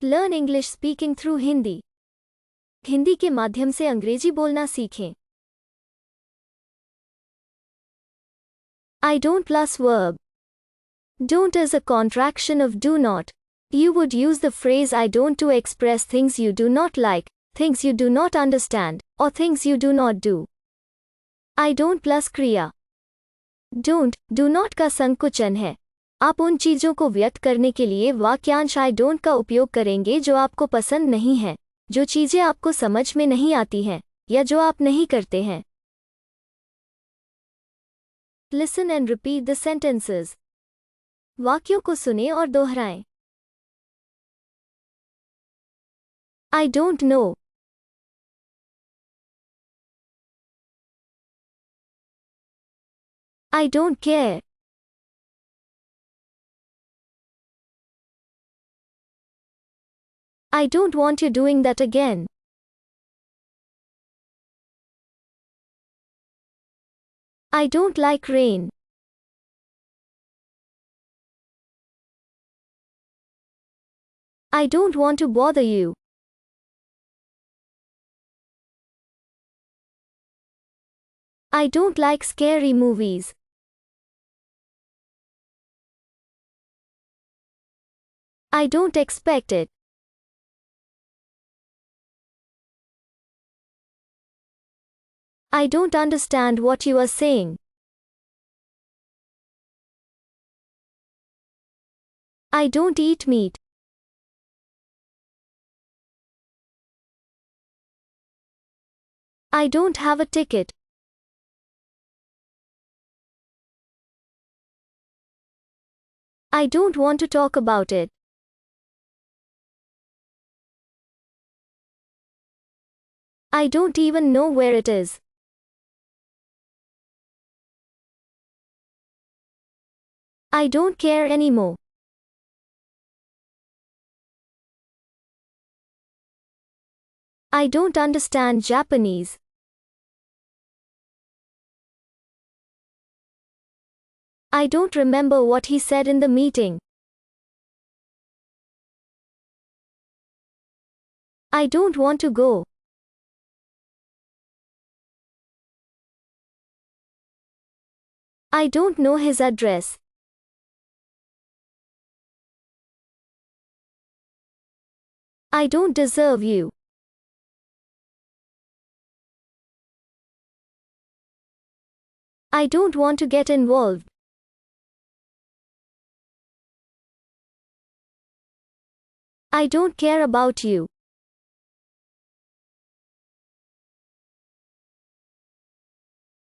Learn English speaking through Hindi. Hindi के माध्यम से अंग्रेजी बोलना सीखें. I don't plus verb. Don't is a contraction of do not. You would use the phrase I don't to express things you do not like, things you do not understand, or things you do not do. I don't plus क्रिया. Don't, do not का संकुचन है. आप उन चीज़ों को व्यक्त करने के लिए वाक्यांश I don't का उपयोग करेंगे जो आपको पसंद नहीं है, जो चीज़ें आपको समझ में नहीं आती हैं, या जो आप नहीं करते हैं. Listen and repeat the sentences. वाक्यों को सुनें और दोहराएं. I don't know. I don't care. I don't want you doing that again. I don't like rain. I don't want to bother you. I don't like scary movies. I don't expect it. I don't understand what you are saying. I don't eat meat. I don't have a ticket. I don't want to talk about it. I don't even know where it is. I don't care anymore. I don't understand Japanese. I don't remember what he said in the meeting. I don't want to go. I don't know his address. I don't deserve you. I don't want to get involved. I don't care about you.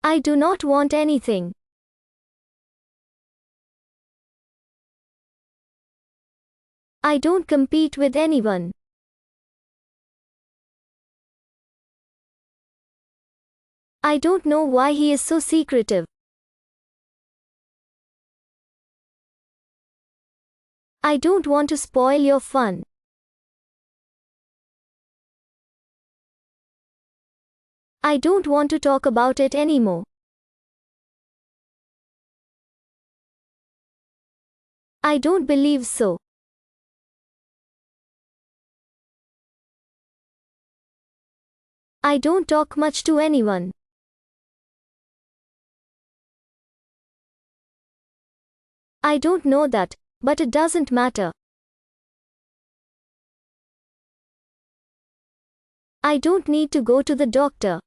I do not want anything. I don't compete with anyone. I don't know why he is so secretive. I don't want to spoil your fun. I don't want to talk about it anymore. I don't believe so. I don't talk much to anyone. I don't know that, but it doesn't matter. I don't need to go to the doctor.